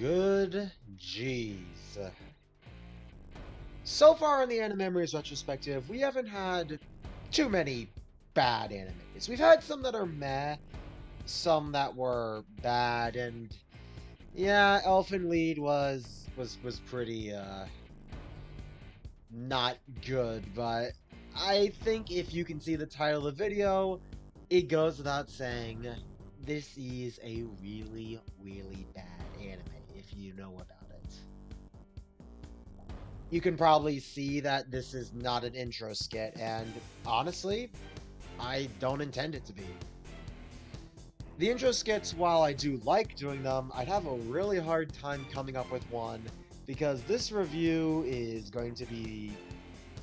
Good jeez. So far in the Anime Memories retrospective, we haven't had too many bad animes. We've had some that are meh, some that were bad, and yeah, Elfen Lied was pretty not good, but I think if you can see the title of the video, it goes without saying this is a really, really bad anime if you know about it. You can probably see that this is not an intro skit, and honestly, I don't intend it to be. The intro skits, while I do like doing them, I'd have a really hard time coming up with one because this review is going to be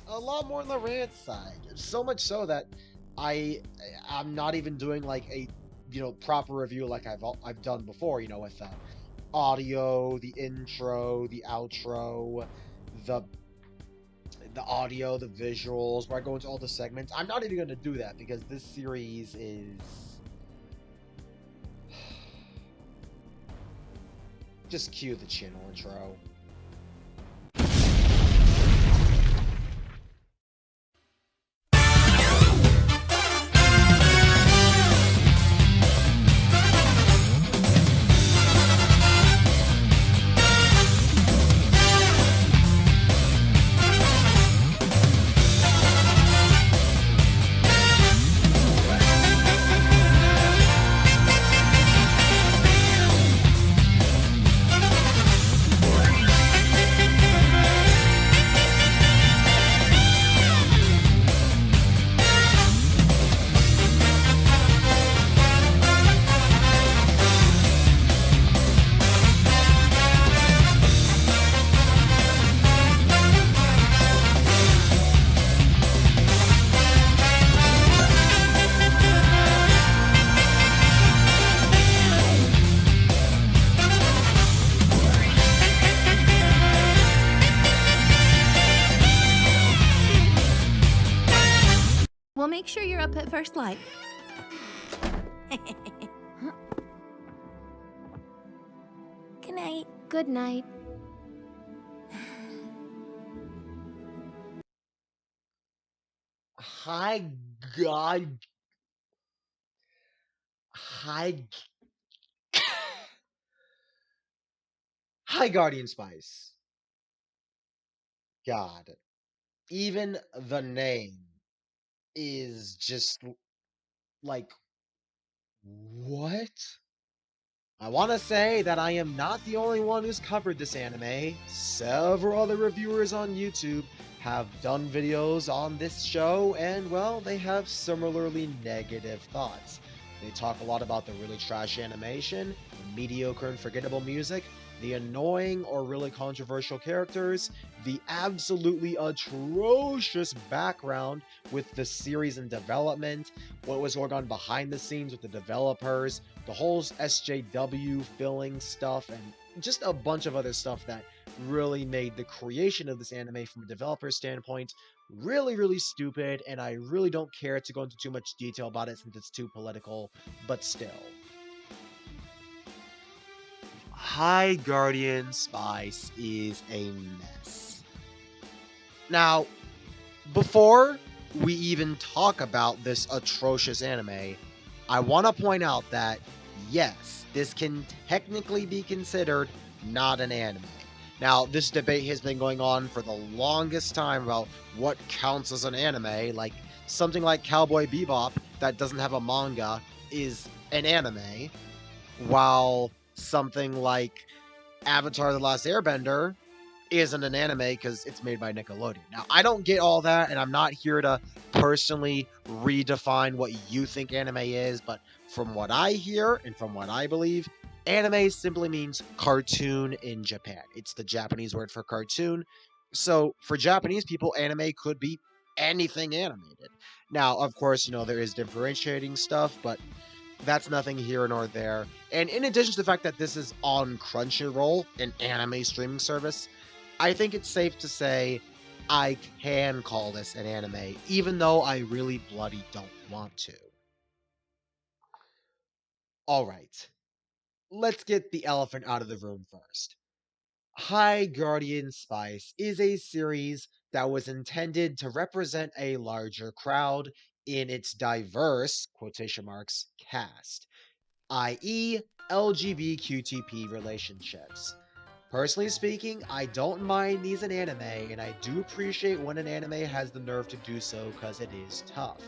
a lot more on the rant side. So much so that I'm not even doing like a proper review like I've done before, with the audio, the intro, the outro, the audio, the visuals, where I go into all the segments. I'm not even going to do that because this series is just cue the channel intro. We'll make sure you're up at first light. Good night. Good night. Hi, God. Hi. Hi, Guardian Spice. God. Even the name is just like, what? I want to say that I am not the only one who's covered this anime. Several other reviewers on YouTube have done videos on this show, and well, they have similarly negative thoughts. They talk a lot about the really trash animation, the mediocre and forgettable music, the annoying or really controversial characters, the absolutely atrocious background with the series in development, what was going on behind the scenes with the developers, the whole SJW filling stuff, and just a bunch of other stuff that really made the creation of this anime from a developer standpoint really, really stupid, and I really don't care to go into too much detail about it since it's too political, but still. High Guardian Spice is a mess. Now, before we even talk about this atrocious anime, I want to point out that, yes, this can technically be considered not an anime. Now, this debate has been going on for the longest time about what counts as an anime. Like, something like Cowboy Bebop that doesn't have a manga is an anime, while something like Avatar: The Last Airbender isn't an anime because it's made by Nickelodeon. Now, I don't get all that, and I'm not here to personally redefine what you think anime is, but from what I hear and from what I believe, anime simply means cartoon in Japan. It's the Japanese word for cartoon. So, for Japanese people, anime could be anything animated. Now, of course, there is differentiating stuff, but that's nothing here nor there. And in addition to the fact that this is on Crunchyroll, an anime streaming service, I think it's safe to say I can call this an anime, even though I really bloody don't want to. Alright, let's get the elephant out of the room first. High Guardian Spice is a series that was intended to represent a larger crowd in its diverse quotation marks cast, i.e., LGBTQTP relationships. Personally speaking, I don't mind these in anime, and I do appreciate when an anime has the nerve to do so because it is tough.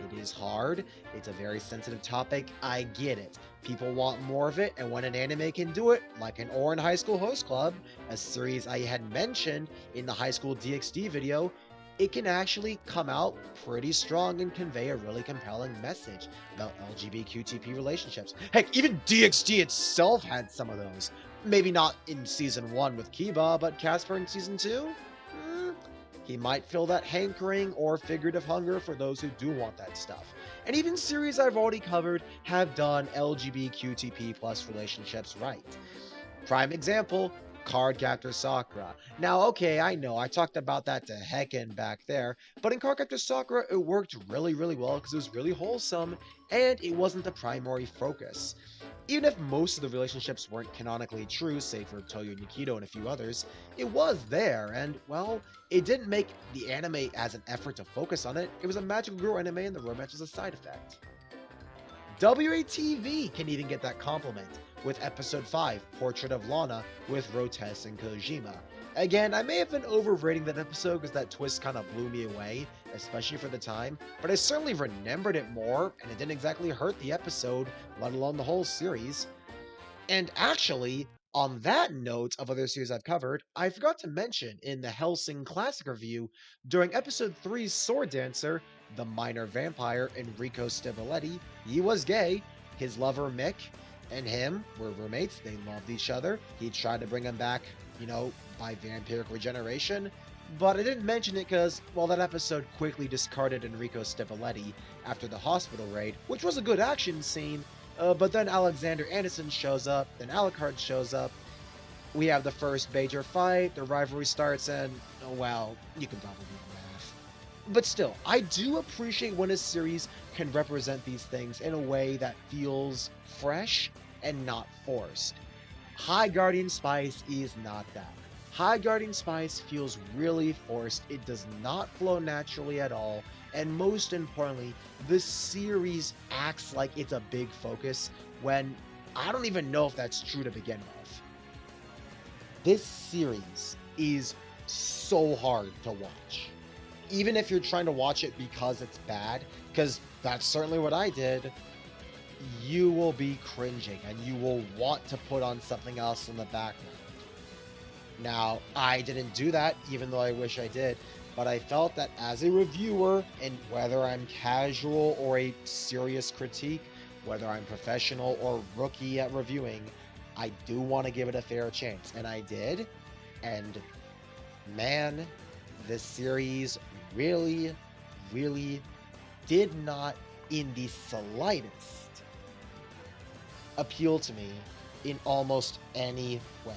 It is hard, it's a very sensitive topic, I get it. People want more of it, and when an anime can do it, like an Orin High School Host Club, a series I had mentioned in the High School DxD video, it can actually come out pretty strong and convey a really compelling message about LGBTQTP relationships. Heck, even DxD itself had some of those. Maybe not in season 1 with Kiba, but Casper in season 2? He might feel that hankering or figurative hunger for those who do want that stuff. And even series I've already covered have done LGBTQTP plus relationships right. Prime example, Cardcaptor Sakura. Now, okay, I know, I talked about that to heckin' back there, but in Cardcaptor Sakura, it worked really, really well because it was really wholesome, and it wasn't the primary focus. Even if most of the relationships weren't canonically true, save for Toyo and Yukito and a few others, it was there, and, well, it didn't make the anime as an effort to focus on it. It was a magical girl anime, and the romance was a side effect. WATV can even get that compliment with episode 5, Portrait of Lana, with Rotes and Kojima. Again, I may have been overrating that episode because that twist kind of blew me away, especially for the time, but I certainly remembered it more, and it didn't exactly hurt the episode, let alone the whole series. And actually, on that note of other series I've covered, I forgot to mention in the Hellsing Classic review, during episode 3's Sword Dancer, the minor vampire Enrico Stivoletti, he was gay, his lover Mick and him were roommates, they loved each other, he tried to bring him back, by vampiric regeneration, but I didn't mention it because, well, that episode quickly discarded Enrico Stivoletti after the hospital raid, which was a good action scene, but then Alexander Anderson shows up, then Alucard shows up, we have the first major fight, the rivalry starts, and, oh, well, you can probably do the math. But still, I do appreciate when a series can represent these things in a way that feels fresh and not forced. High Guardian Spice is not that. High Guardian Spice feels really forced, it does not flow naturally at all, and most importantly, the series acts like it's a big focus when I don't even know if that's true to begin with. This series is so hard to watch. Even if you're trying to watch it because it's bad, because that's certainly what I did, you will be cringing and you will want to put on something else in the background. Now, I didn't do that, even though I wish I did, but I felt that as a reviewer, and whether I'm casual or a serious critique, whether I'm professional or rookie at reviewing, I do want to give it a fair chance, and I did, and man, this series really, really did not in the slightest appeal to me in almost any way.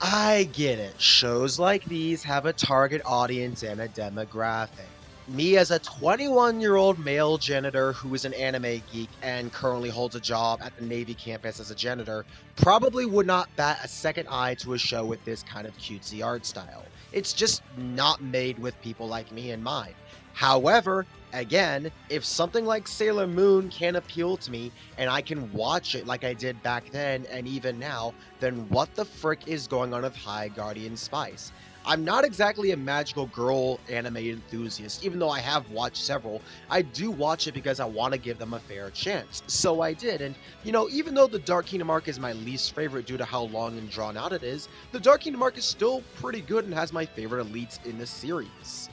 I get it. Shows like these have a target audience and a demographic. Me, as a 21-year-old male janitor who is an anime geek and currently holds a job at the Navy campus as a janitor, probably would not bat a second eye to a show with this kind of cutesy art style. It's just not made with people like me in mind. However, again, if something like Sailor Moon can appeal to me and I can watch it like I did back then and even now, then what the frick is going on with High Guardian Spice? I'm not exactly a magical girl anime enthusiast, even though I have watched several. I do watch it because I want to give them a fair chance. So I did, and even though the Dark Kingdom arc is my least favorite due to how long and drawn out it is, the Dark Kingdom arc is still pretty good and has my favorite elites in the series.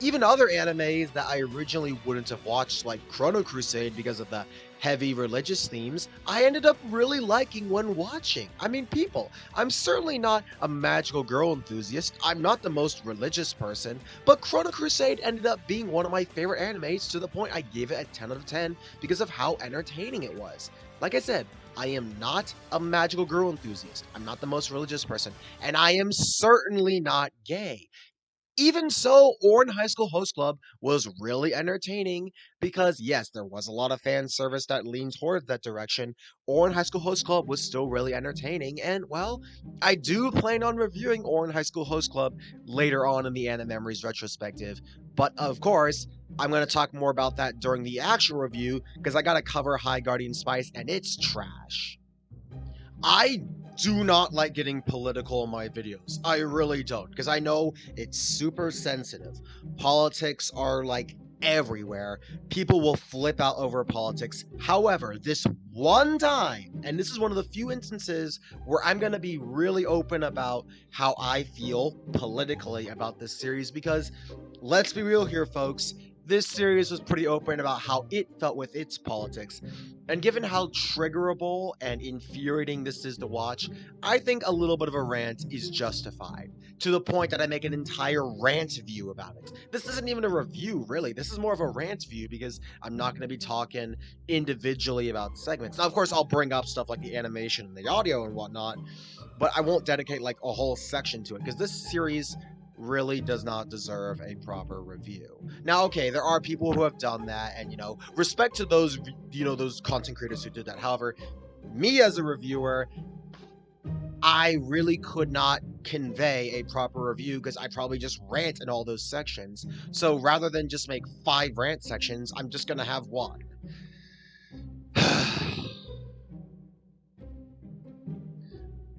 Even other animes that I originally wouldn't have watched, like Chrono Crusade because of the heavy religious themes, I ended up really liking when watching. I mean, people, I'm certainly not a magical girl enthusiast, I'm not the most religious person, but Chrono Crusade ended up being one of my favorite animes to the point I gave it a 10 out of 10 because of how entertaining it was. Like I said, I am not a magical girl enthusiast, I'm not the most religious person, and I am certainly not gay. Even so, Ouran High School Host Club was really entertaining because, yes, there was a lot of fan service that leaned toward that direction. Ouran High School Host Club was still really entertaining, and, well, I do plan on reviewing Ouran High School Host Club later on in the Anime Memories retrospective, but of course, I'm going to talk more about that during the actual review because I got to cover High Guardian Spice, and it's trash. I do not like getting political in my videos. I really don't, because I know it's super sensitive. Politics are like everywhere. People will flip out over politics. However, this one time, and this is one of the few instances where I'm going to be really open about how I feel politically about this series, because let's be real here, folks. This series was pretty open about how it felt with its politics. And given how triggerable and infuriating this is to watch, I think a little bit of a rant is justified, to the point that I make an entire rant view about it. This isn't even a review, really. This is more of a rant view because I'm not going to be talking individually about segments. Now, of course, I'll bring up stuff like the animation and the audio and whatnot, but I won't dedicate like a whole section to it because this series really does not deserve a proper review. Now, okay, there are people who have done that, and respect to those, those content creators who did that. However, me as a reviewer, I really could not convey a proper review because I probably just rant in all those sections. So rather than just make 5 rant sections, I'm just gonna have one.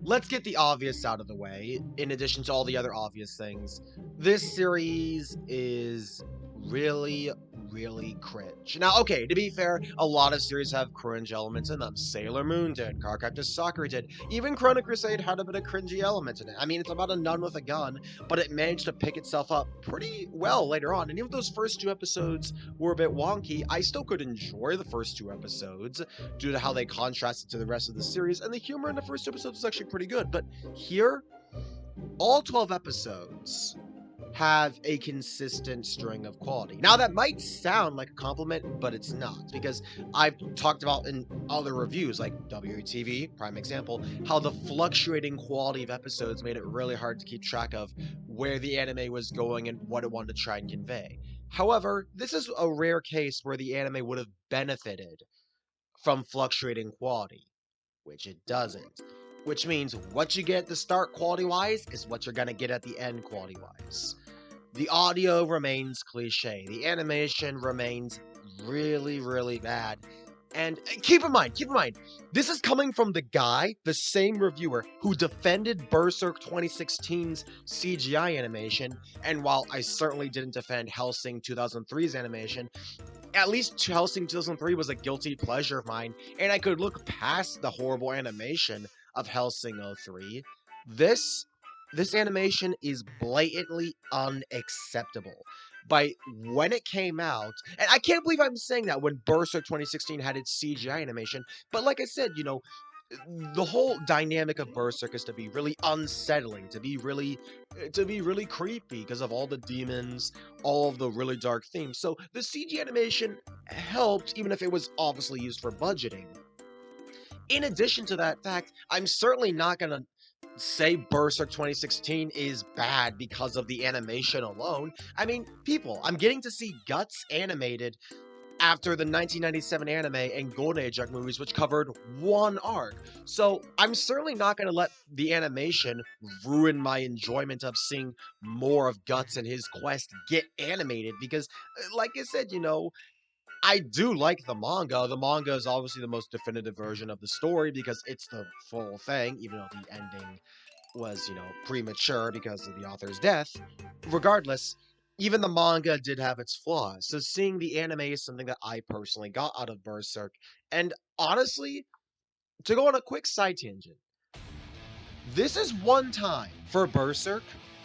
Let's get the obvious out of the way, in addition to all the other obvious things. This series is really, really cringe. Now, okay, to be fair, a lot of series have cringe elements in them. Sailor Moon did, Cardcaptor Sakura did, even Chrono Crusade had a bit of cringy elements in it. I mean, it's about a nun with a gun, but it managed to pick itself up pretty well later on. And even if those first 2 episodes were a bit wonky, I still could enjoy the first 2 episodes due to how they contrasted to the rest of the series, and the humor in the first 2 episodes was actually pretty good. But here, all 12 episodes have a consistent string of quality. Now, that might sound like a compliment, but it's not, because I've talked about in other reviews, like WTV, prime example, how the fluctuating quality of episodes made it really hard to keep track of where the anime was going and what it wanted to try and convey. However, this is a rare case where the anime would have benefited from fluctuating quality, which it doesn't. Which means what you get at the start quality-wise is what you're gonna get at the end quality-wise. The audio remains cliche. The animation remains really, really bad. And keep in mind, this is coming from the guy, the same reviewer, who defended Berserk 2016's CGI animation, and while I certainly didn't defend Hellsing 2003's animation, at least Hellsing 2003 was a guilty pleasure of mine, and I could look past the horrible animation of Hellsing 03. This animation is blatantly unacceptable. By when it came out, and I can't believe I'm saying that when Berserk 2016 had its CGI animation, but like I said, the whole dynamic of Berserk is to be really unsettling, to be really creepy because of all the demons, all of the really dark themes. So the CG animation helped, even if it was obviously used for budgeting. In addition to that fact, I'm certainly not gonna say Berserk 2016 is bad because of the animation alone. I mean, people, I'm getting to see Guts animated after the 1997 anime and Golden Age arc movies, which covered one arc. So I'm certainly not going to let the animation ruin my enjoyment of seeing more of Guts and his quest get animated, because, like I said, I do like the manga. The manga is obviously the most definitive version of the story because it's the full thing, even though the ending was, premature because of the author's death. Regardless, even the manga did have its flaws. So seeing the anime is something that I personally got out of Berserk. And honestly, to go on a quick side tangent, this is one time for Berserk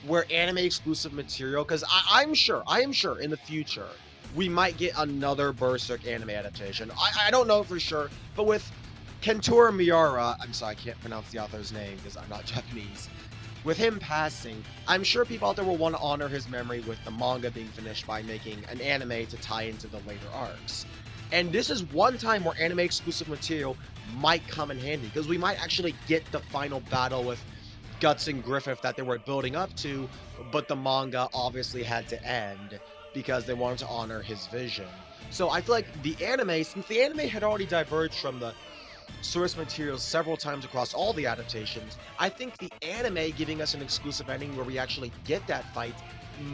where anime exclusive material, because I am sure in the future we might get another Berserk anime adaptation. I don't know for sure, but with Kentaro Miura, I'm sorry, I can't pronounce the author's name because I'm not Japanese. With him passing, I'm sure people out there will want to honor his memory with the manga being finished by making an anime to tie into the later arcs. And this is one time where anime exclusive material might come in handy, because we might actually get the final battle with Guts and Griffith that they were building up to, but the manga obviously had to end because they wanted to honor his vision. So I feel like the anime, since the anime had already diverged from the source material several times across all the adaptations, I think the anime giving us an exclusive ending where we actually get that fight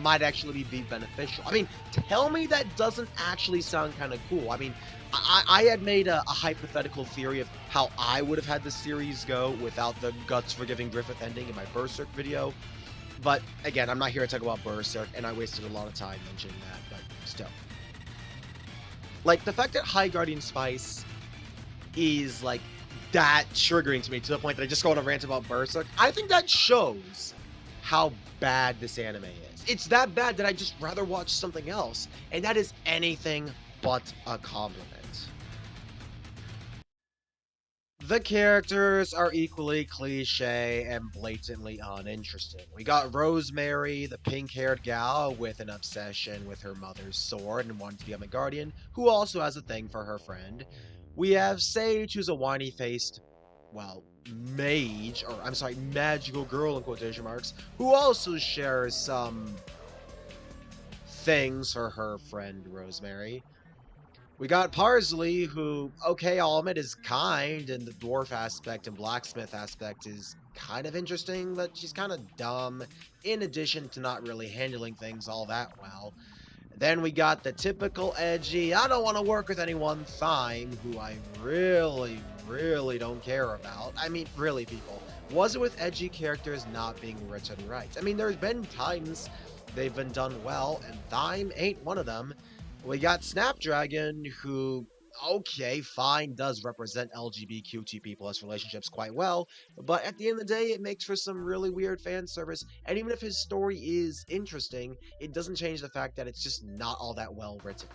might actually be beneficial. I mean, tell me that doesn't actually sound kind of cool. I mean, I had made a hypothetical theory of how I would have had the series go without the Guts Forgiving Griffith ending in my Berserk video. But again, I'm not here to talk about Berserk, and I wasted a lot of time mentioning that, but still. Like, the fact that High Guardian Spice is, like, that triggering to me to the point that I just go on a rant about Berserk, I think that shows how bad this anime is. It's that bad that I'd just rather watch something else, and that is anything but a compliment. The characters are equally cliche and blatantly uninteresting. We got Rosemary, the pink-haired gal with an obsession with her mother's sword and wanting to become a guardian, who also has a thing for her friend. We have Sage, who's a whiny-faced, well, mage, or I'm sorry, magical girl in quotation marks, who also shares some things for her friend Rosemary. We got Parsley, who, okay, I'll admit, is kind, and the dwarf aspect and blacksmith aspect is kind of interesting, but she's kind of dumb, in addition to not really handling things all that well. Then we got the typical edgy, I don't want to work with anyone Thyme, who I really don't care about. I mean, really, people. Was it with edgy characters not being written right? I mean, there's been times they've been done well, and Thyme ain't one of them. We got Snapdragon, who, okay, fine, does represent LGBTQ people as relationships quite well, but at the end of the day, it makes for some really weird fan service, and even if his story is interesting, it doesn't change the fact that it's just not all that well written.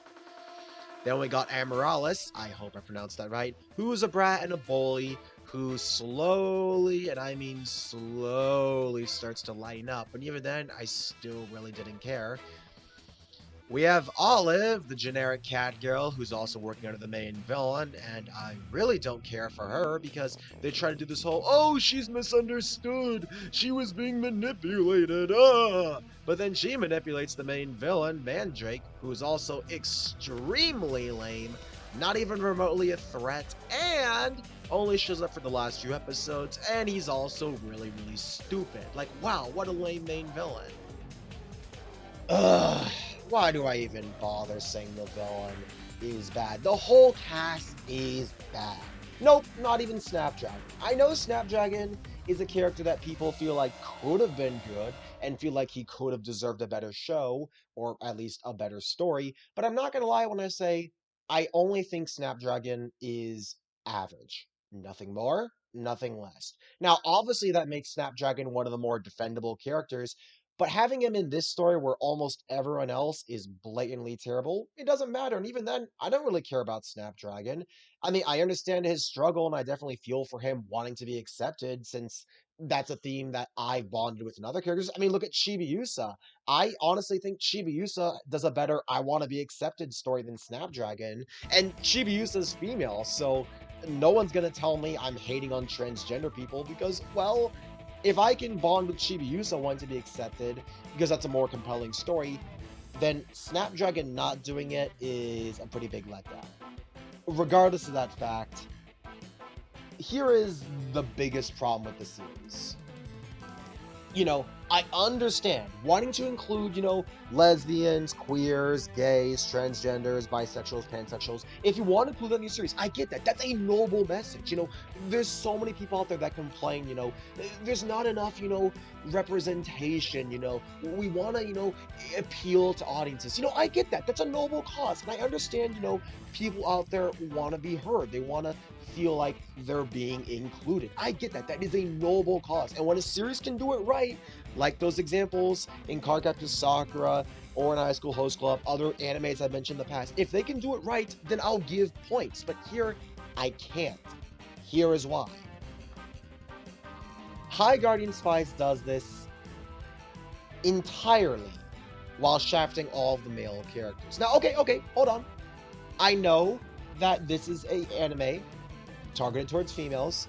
Then we got Amaryllis, I hope I pronounced that right, who's a brat and a bully, who slowly, and I mean slowly, starts to lighten up, and even then, I still really didn't care. We have Olive, the generic cat girl, who's also working under the main villain, and I really don't care for her because they try to do this whole, oh, she's misunderstood, she was being manipulated, But then she manipulates the main villain, Mandrake, who's also extremely lame, not even remotely a threat, and only shows up for the last few episodes, and he's also really stupid. Like, wow, what a lame main villain. Ugh. Why do I even bother saying the villain is bad? The whole cast is bad. Nope, not even Snapdragon. I know Snapdragon is a character that people feel like could have been good and feel like he could have deserved a better show, or at least a better story, but I'm not gonna lie when I say I only think Snapdragon is average. Nothing more, nothing less. Now, obviously that makes Snapdragon one of the more defendable characters, but having him in this story where almost everyone else is blatantly terrible, it doesn't matter. And even then, I don't really care about Snapdragon. I mean, I understand his struggle, and I definitely feel for him wanting to be accepted, since that's a theme that I've bonded with in other characters. I mean, look at Chibiusa. I honestly think Chibiusa does a better I want to be accepted story than Snapdragon. And Chibiusa's female, so no one's going to tell me I'm hating on transgender people because, well, if I can bond with Chibiusa wanting to be accepted, because that's a more compelling story, then Snapdragon not doing it is a pretty big letdown. Regardless of that fact, here is the biggest problem with the series. I understand wanting to include, lesbians, queers, gays, transgenders, bisexuals, pansexuals. If you want to include them in your series, I get that. That's a noble message. There's so many people out there that complain, there's not enough, representation, we want to, appeal to audiences. I get that. That's a noble cause. And I understand, people out there want to be heard. They want to feel like they're being included. I get that. That is a noble cause. And when a series can do it right, like those examples in Cardcaptor Sakura or in High School Host Club, other animes I've mentioned in the past, if they can do it right, then I'll give points. But here, I can't. Here is why. High Guardian Spice does this entirely while shafting all of the male characters. Now, okay, hold on. I know that this is an anime targeted towards females,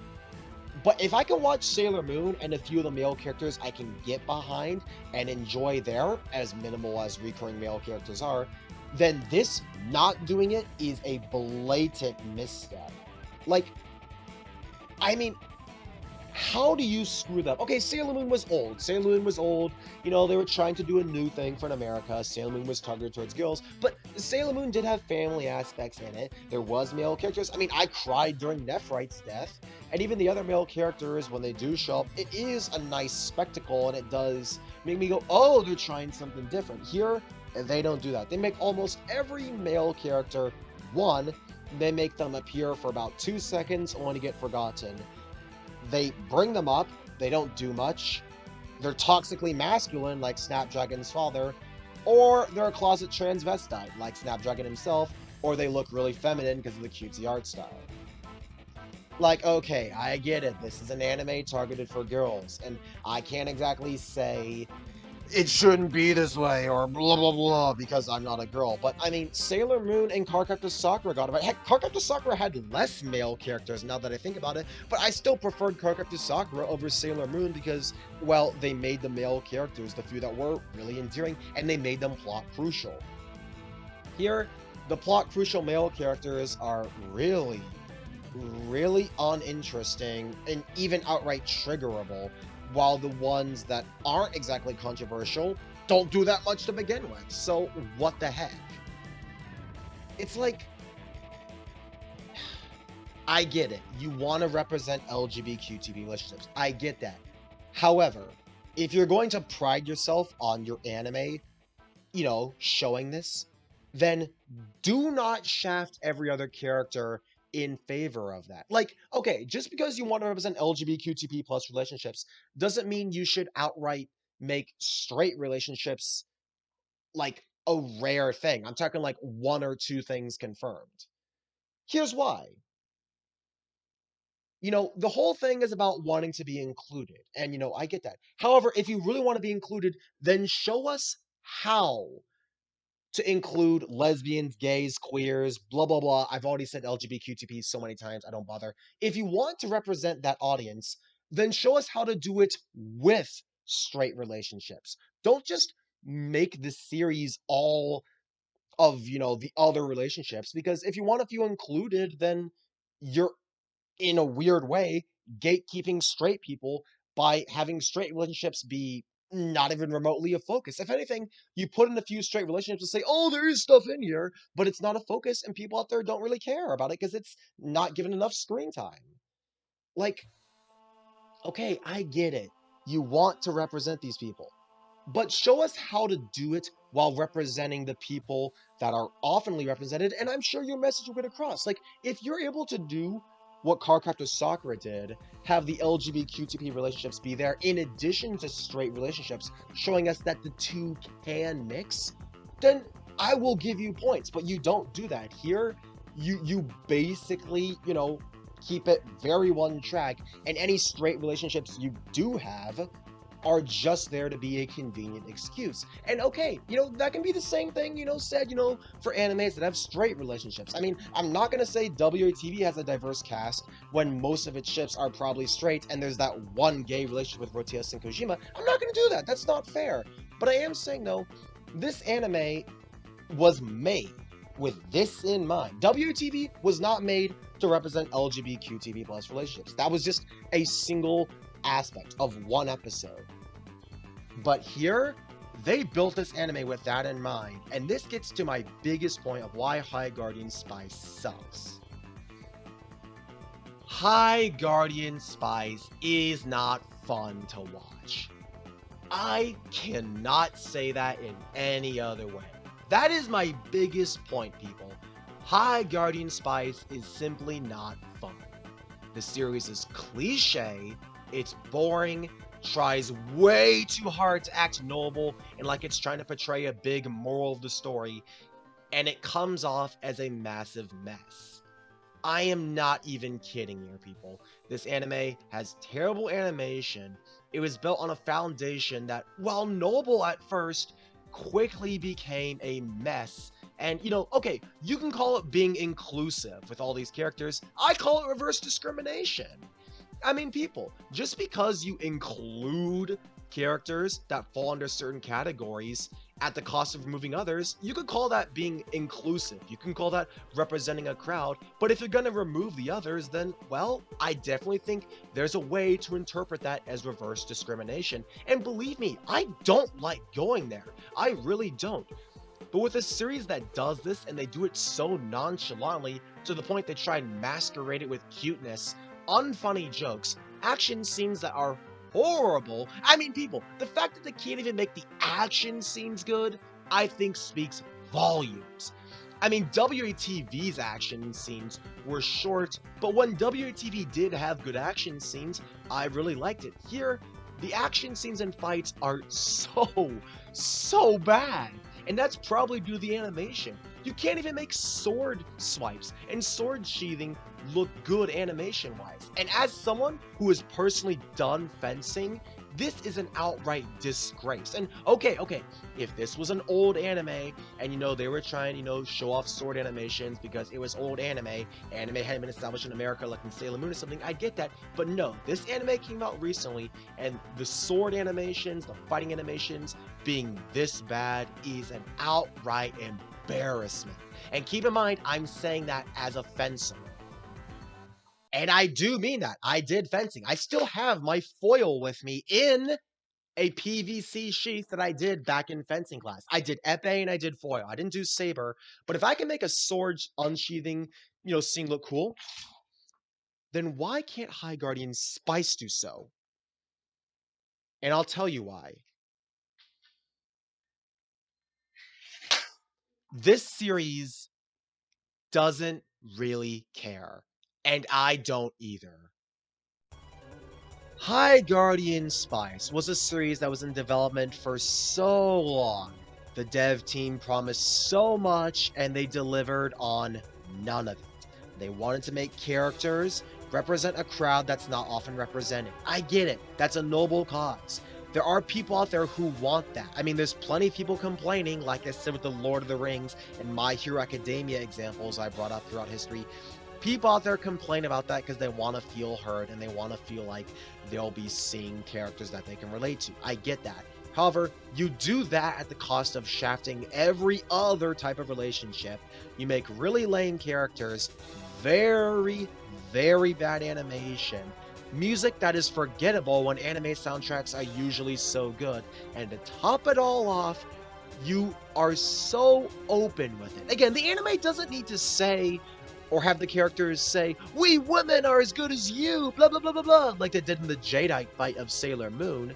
But if I can watch Sailor Moon and a few of the male characters I can get behind and enjoy there, as minimal as recurring male characters are, then this not doing it is a blatant misstep. Like, I mean, how do you screw that up? Okay, Sailor Moon was old. Sailor Moon was old. You know, they were trying to do a new thing for America. Sailor Moon was targeted towards girls, but Sailor Moon did have family aspects in it. There was male characters. I mean, I cried during Nephrite's death, and even the other male characters, when they do show up, it is a nice spectacle, and it does make me go, oh, they're trying something different. Here, they don't do that. They make almost every male character one. They make them appear for about 2 seconds, only to get forgotten. They bring them up, they don't do much. They're toxically masculine, like Snapdragon's father, or they're a closet transvestite, like Snapdragon himself, or they look really feminine because of the cutesy art style. Like, okay, I get it, this is an anime targeted for girls, and I can't exactly say it shouldn't be this way, or blah blah blah, because I'm not a girl. But I mean, Sailor Moon and Cardcaptor Sakura got it. Heck, Cardcaptor Sakura had less male characters now that I think about it, but I still preferred Cardcaptor Sakura over Sailor Moon because, well, they made the male characters, the few that were, really endearing, and they made them plot crucial. Here, the plot crucial male characters are really, really uninteresting and even outright triggerable, while the ones that aren't exactly controversial don't do that much to begin with. So what the heck? It's like, I get it. You want to represent LGBTQ relationships. I get that. However, if you're going to pride yourself on your anime, you know, showing this, then do not shaft every other character in favor of that. Like, okay, just because you want to represent LGBTQ plus relationships doesn't mean you should outright make straight relationships like a rare thing. I'm talking like 1 or 2 things confirmed. Here's why. You know, the whole thing is about wanting to be included, and you know, I get that. However, if you really want to be included, then show us how to include lesbians, gays, queers, blah, blah, blah. I've already said LGBTQP so many times, I don't bother. If you want to represent that audience, then show us how to do it with straight relationships. Don't just make the series all of, you know, the other relationships, because if you want a few included, then you're in a weird way, gatekeeping straight people by having straight relationships be not even remotely a focus. If anything, you put in a few straight relationships and say, oh, there is stuff in here, but it's not a focus, and people out there don't really care about it because it's not given enough screen time. Like, okay, I get it. You want to represent these people, but show us how to do it while representing the people that are oftenly represented, and I'm sure your message will get across. Like, if you're able to do what Cardcaptor Sakura did, have the LGBTQ relationships be there in addition to straight relationships, showing us that the two can mix, then I will give you points. But you don't do that here. You basically, you know, keep it very one track, and any straight relationships you do have are just there to be a convenient excuse. And okay, you know, that can be the same thing, you know, said, you know, for animes that have straight relationships. I mean, I'm not going to say WATV has a diverse cast when most of its ships are probably straight and there's that one gay relationship with Rotias and Kojima. I'm not going to do that. That's not fair. But I am saying, though, this anime was made with this in mind. WATV was not made to represent LGBTQ plus relationships. That was just a single aspect of one episode. But here, they built this anime with that in mind, and this gets to my biggest point of why High Guardian Spice sucks. High Guardian Spice is not fun to watch. I cannot say that in any other way. That is my biggest point, people. High Guardian Spice is simply not fun. The series is cliche, it's boring, tries way too hard to act noble and like it's trying to portray a big moral of the story, and it comes off as a massive mess. I am not even kidding here, people. This anime has terrible animation. It was built on a foundation that, while noble at first, quickly became a mess. And, you know, okay, you can call it being inclusive with all these characters. I call it reverse discrimination. I mean, people, just because you include characters that fall under certain categories at the cost of removing others, you could call that being inclusive. You can call that representing a crowd. But if you're going to remove the others, then, well, I definitely think there's a way to interpret that as reverse discrimination. And believe me, I don't like going there. I really don't. But with a series that does this, and they do it so nonchalantly to the point they try and masquerade it with cuteness, unfunny jokes, action scenes that are horrible. I mean, people, the fact that they can't even make the action scenes good, I think speaks volumes. I mean, WATV's action scenes were short, but when WATV did have good action scenes, I really liked it. Here, the action scenes and fights are so bad. And that's probably due to the animation. You can't even make sword swipes and sword sheathing look good animation-wise. And as someone who has personally done fencing, this is an outright disgrace. And okay, if this was an old anime and they were trying, show off sword animations because it was old anime hadn't been established in America like in Sailor Moon or something, I get that. But no, this anime came out recently and the sword animations, the fighting animations being this bad is an outright embarrassment. And keep in mind, I'm saying that as a fencer. And I do mean that. I did fencing. I still have my foil with me in a PVC sheath that I did back in fencing class. I did epee and I did foil. I didn't do saber. But if I can make a sword unsheathing, scene look cool, then why can't High Guardian Spice do so? And I'll tell you why. This series doesn't really care. And I don't either. High Guardian Spice was a series that was in development for so long. The dev team promised so much and they delivered on none of it. They wanted to make characters represent a crowd that's not often represented. I get it. That's a noble cause. There are people out there who want that. I mean, there's plenty of people complaining, like I said with the Lord of the Rings and My Hero Academia examples I brought up throughout history. People out there complain about that because they want to feel heard and they want to feel like they'll be seeing characters that they can relate to. I get that. However, you do that at the cost of shafting every other type of relationship. You make really lame characters, very bad animation, music that is forgettable when anime soundtracks are usually so good, and to top it all off, you are so open with it. Again, the anime doesn't need to say or have the characters say, "We women are as good as you," blah blah blah blah blah, like they did in the Jadeite fight of Sailor Moon.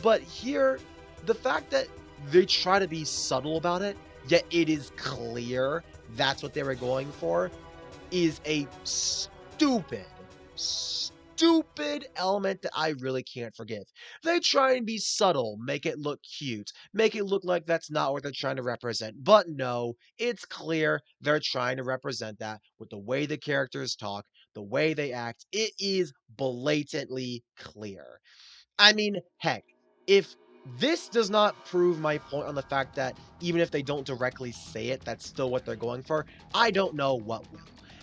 But here, the fact that they try to be subtle about it, yet it is clear that's what they were going for, is a stupid element that I really can't forgive. They try and be subtle, make it look cute, make it look like that's not what they're trying to represent. But no, it's clear they're trying to represent that with the way the characters talk, the way they act. It is blatantly clear. I mean, heck, if this does not prove my point on the fact that even if they don't directly say it, that's still what they're going for, I don't know what will.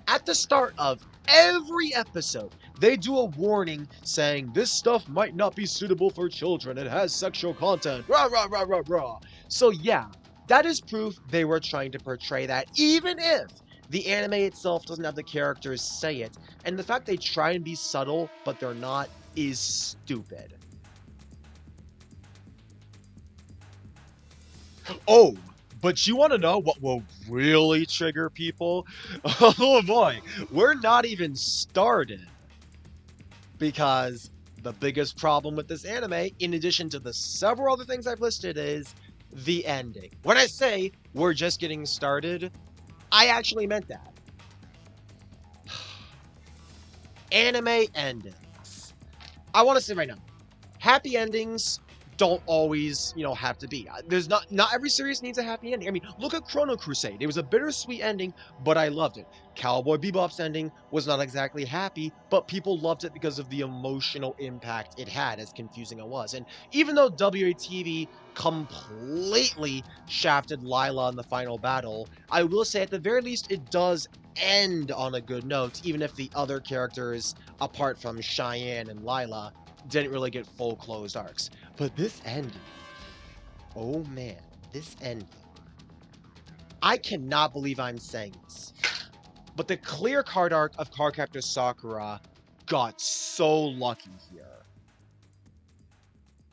At the start of every episode, they do a warning saying this stuff might not be suitable for children. It has sexual content. Rah, rah, rah, rah, rah. So yeah, that is proof they were trying to portray that, even if the anime itself doesn't have the characters say it. And the fact they try and be subtle, but they're not, is stupid. Oh, but you want to know what will really trigger people? Oh boy, we're not even started. Because the biggest problem with this anime, in addition to the several other things I've listed, is the ending. When I say we're just getting started, I actually meant that. Anime endings. I want to say right now, happy endings don't always, have to be. There's not every series needs a happy ending. I mean, look at Chrono Crusade. It was a bittersweet ending, but I loved it. Cowboy Bebop's ending was not exactly happy, but people loved it because of the emotional impact it had, as confusing it was. And even though WATV completely shafted Lila in the final battle, I will say at the very least it does end on a good note, even if the other characters, apart from Cheyenne and Lila, didn't really get full closed arcs. But this ending, oh man, this ending. I cannot believe I'm saying this, but the clear card arc of Cardcaptor Sakura got so lucky here.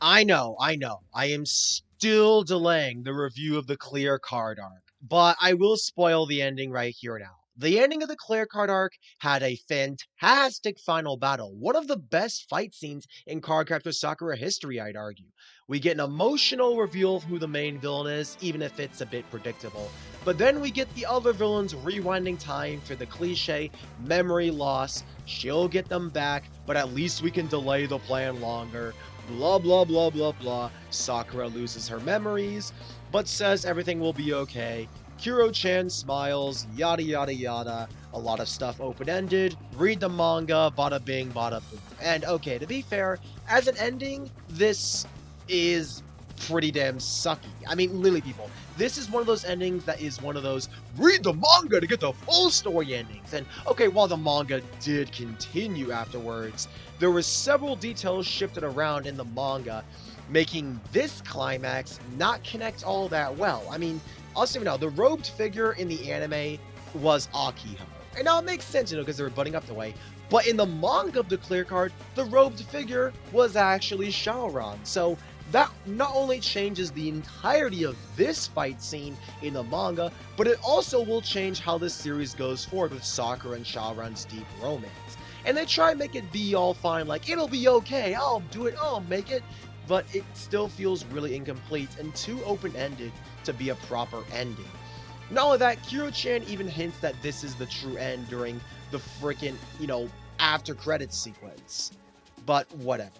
I know. I am still delaying the review of the clear card arc, but I will spoil the ending right here now. The ending of the clear card arc had a fantastic final battle. One of the best fight scenes in Cardcaptor Sakura history, I'd argue. We get an emotional reveal of who the main villain is, even if it's a bit predictable. But then we get the other villains rewinding time for the cliche memory loss. She'll get them back, but at least we can delay the plan longer. Blah, blah, blah, blah, blah. Sakura loses her memories, but says everything will be okay. Kuro-chan smiles, yada yada yada. A lot of stuff open-ended. Read the manga, bada bing, bada boom. And okay, to be fair, as an ending, this is pretty damn sucky. I mean, literally, people, this is one of those endings that is one of those read the manga to get the full story endings. And okay, while the manga did continue afterwards, there were several details shifted around in the manga, making this climax not connect all that well. I mean, I'll say now, the robed figure in the anime was Akiho. And now it makes sense, because they were butting up the way. But in the manga of the clear card, the robed figure was actually Shaoran. So that not only changes the entirety of this fight scene in the manga, but it also will change how this series goes forward with Sakura and Shaoran's deep romance. And they try and make it be all fine, like, it'll be okay, I'll do it, I'll make it, but it still feels really incomplete and too open-ended to be a proper ending. Not only that, Kuro-chan even hints that this is the true end during the frickin', after credits sequence. But whatever.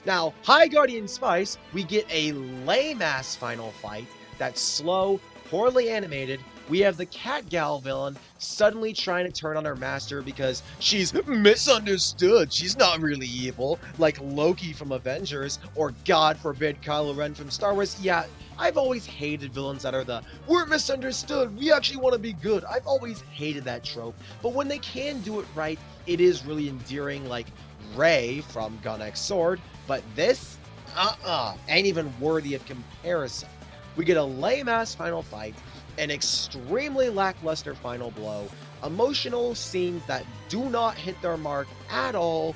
Now, High Guardian Spice, we get a lame-ass final fight that's slow, poorly animated. We have the Cat Gal villain suddenly trying to turn on her master because she's misunderstood. She's not really evil, like Loki from Avengers, or God forbid Kylo Ren from Star Wars. Yeah, I've always hated villains that are we're misunderstood, we actually want to be good. I've always hated that trope, but when they can do it right, it is really endearing, like Rey from Gun X Sword, but this, ain't even worthy of comparison. We get a lame-ass final fight, an extremely lackluster final blow, emotional scenes that do not hit their mark at all,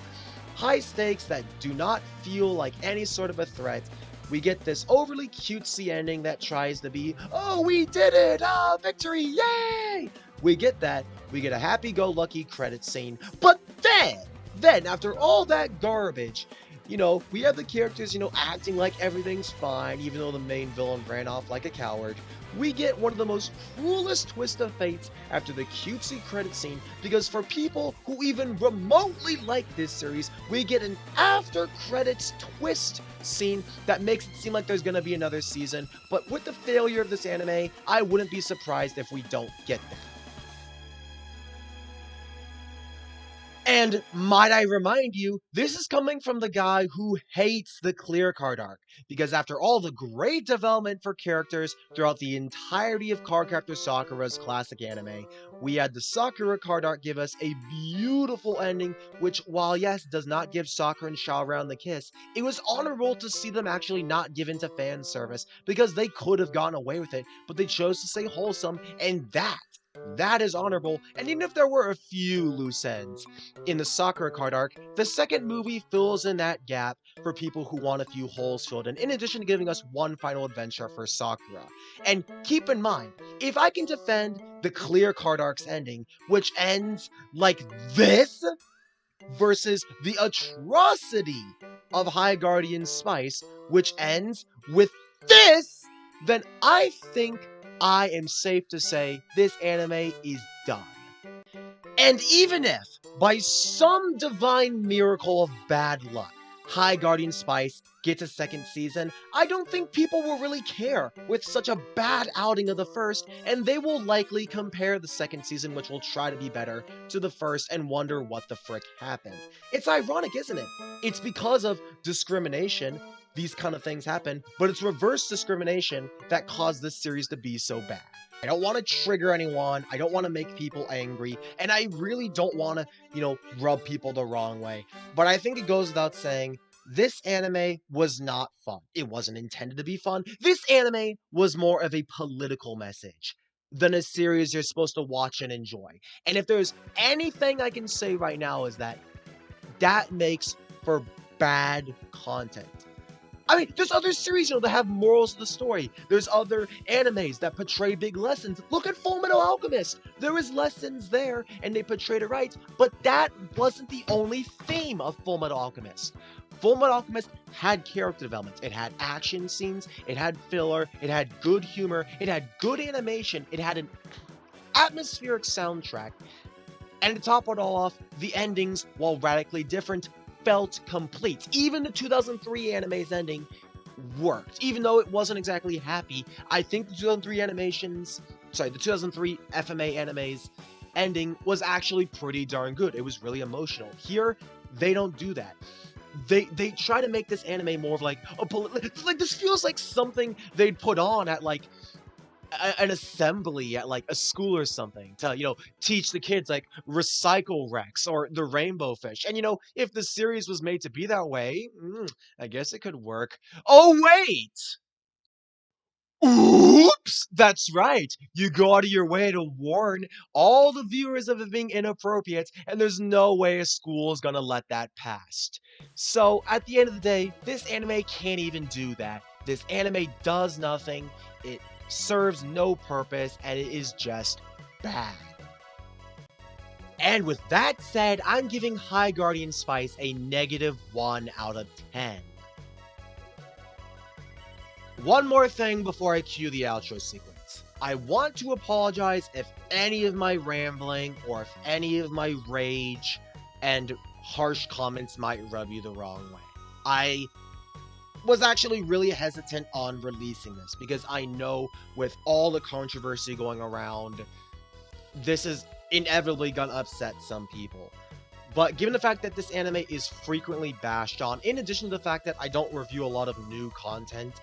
high stakes that do not feel like any sort of a threat. We get this overly cutesy ending that tries to be, oh, we did it, victory, yay! We get that, we get a happy-go-lucky credit scene, but then, after all that garbage, we have the characters, acting like everything's fine, even though the main villain ran off like a coward. We get one of the most cruelest twists of fate after the cutesy credit scene, because for people who even remotely like this series, we get an after-credits twist scene that makes it seem like there's gonna be another season, but with the failure of this anime, I wouldn't be surprised if we don't get that. And might I remind you, this is coming from the guy who hates the clear card arc, because after all the great development for characters throughout the entirety of Cardcaptor Sakura's classic anime, we had the Sakura card arc give us a beautiful ending, which, while yes, does not give Sakura and Shaoran the kiss, it was honorable to see them actually not give into fan service, because they could have gotten away with it, but they chose to stay wholesome, and that is honorable. And even if there were a few loose ends in the Sakura card arc, the second movie fills in that gap for people who want a few holes filled in addition to giving us one final adventure for Sakura. And keep in mind, if I can defend the clear card arc's ending, which ends like this, versus the atrocity of High Guardian Spice, which ends with this, then I think I am safe to say this anime is done. And even if, by some divine miracle of bad luck, High Guardian Spice gets a second season, I don't think people will really care with such a bad outing of the first, and they will likely compare the second season, which will try to be better, to the first and wonder what the frick happened. It's ironic, isn't it? It's because of discrimination these kind of things happen, but it's reverse discrimination that caused this series to be so bad. I don't want to trigger anyone. I don't want to make people angry. And I really don't want to, rub people the wrong way. But I think it goes without saying, this anime was not fun. It wasn't intended to be fun. This anime was more of a political message than a series you're supposed to watch and enjoy. And if there's anything I can say right now is that makes for bad content. I mean, there's other series, that have morals to the story. There's other animes that portray big lessons. Look at Fullmetal Alchemist. There was lessons there, and they portrayed it right. But that wasn't the only theme of Fullmetal Alchemist. Fullmetal Alchemist had character development. It had action scenes. It had filler. It had good humor. It had good animation. It had an atmospheric soundtrack. And to top it all off, the endings, while radically different, felt complete. Even the 2003 anime's ending worked. Even though it wasn't exactly happy, I think the 2003 FMA anime's ending was actually pretty darn good. It was really emotional. Here, they don't do that. They try to make this anime more of like this feels like something they'd put on at like an assembly at like a school or something to teach the kids like recycle Rex or the rainbow fish. And if the series was made to be that way, I guess it could work. Oh wait, oops, that's right, you go out of your way to warn all the viewers of it being inappropriate, and there's no way a school is gonna let that pass. So at the end of the day, this anime can't even do that. This anime does nothing. It serves no purpose, and it is just bad. And with that said, I'm giving High Guardian Spice a -1 out of 10. One more thing before I cue the outro sequence. I want to apologize if any of my rambling or if any of my rage and harsh comments might rub you the wrong way. I was actually really hesitant on releasing this because I know with all the controversy going around, this is inevitably gonna upset some people. But given the fact that this anime is frequently bashed on, in addition to the fact that I don't review a lot of new content,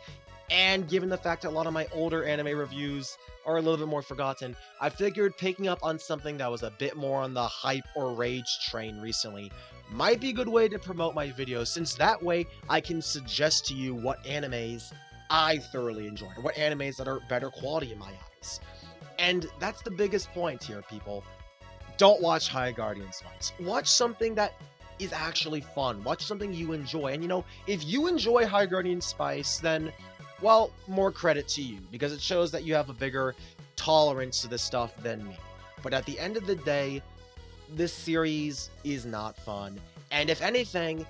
and given the fact that a lot of my older anime reviews are a little bit more forgotten, I figured picking up on something that was a bit more on the hype or rage train recently might be a good way to promote my videos, since that way I can suggest to you what animes I thoroughly enjoy, or what animes that are better quality in my eyes. And that's the biggest point here, people. Don't watch High Guardian Spice. Watch something that is actually fun. Watch something you enjoy. And if you enjoy High Guardian Spice, then, well, more credit to you, because it shows that you have a bigger tolerance to this stuff than me. But at the end of the day, this series is not fun. And if anything,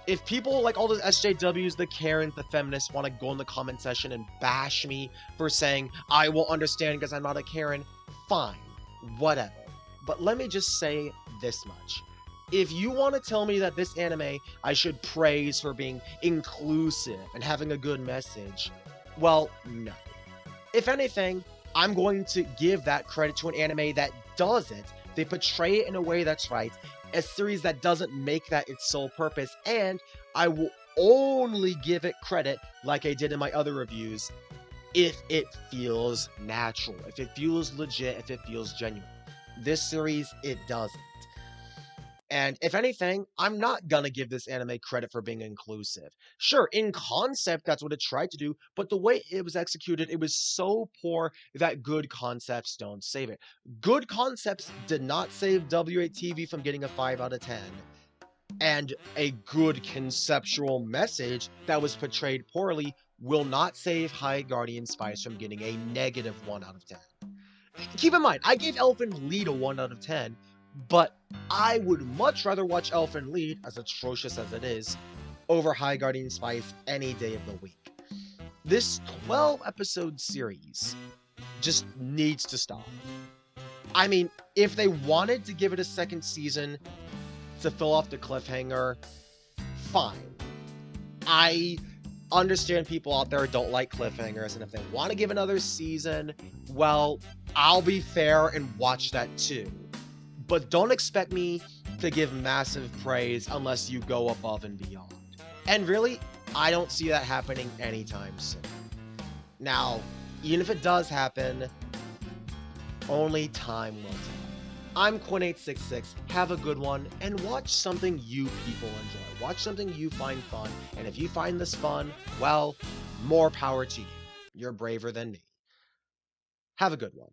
if people like all the SJWs, the Karens, the feminists want to go in the comment section and bash me for saying I won't understand because I'm not a Karen, fine, whatever. But let me just say this much. If you want to tell me that this anime I should praise for being inclusive and having a good message, well, no. If anything, I'm going to give that credit to an anime that doesn't. They portray it in a way that's right, a series that doesn't make that its sole purpose, and I will only give it credit, like I did in my other reviews, if it feels natural, if it feels legit, if it feels genuine. This series, it doesn't. And if anything, I'm not gonna give this anime credit for being inclusive. Sure, in concept, that's what it tried to do, but the way it was executed, it was so poor that good concepts don't save it. Good concepts did not save WATV from getting a 5 out of 10. And a good conceptual message that was portrayed poorly will not save High Guardian Spice from getting a -1 out of 10. Keep in mind, I gave Elfen Lied a 1 out of 10, but I would much rather watch Elfen Lied, as atrocious as it is, over High Guardian Spice any day of the week. This 12-episode series just needs to stop. I mean, if they wanted to give it a second season to fill off the cliffhanger, fine. I understand people out there don't like cliffhangers, and if they want to give another season, well, I'll be fair and watch that too. But don't expect me to give massive praise unless you go above and beyond. And really, I don't see that happening anytime soon. Now, even if it does happen, Only time will tell. I'm Quinn866. Have a good one and watch something you people enjoy. Watch something you find fun. And if you find this fun, well, more power to you. You're braver than me. Have a good one.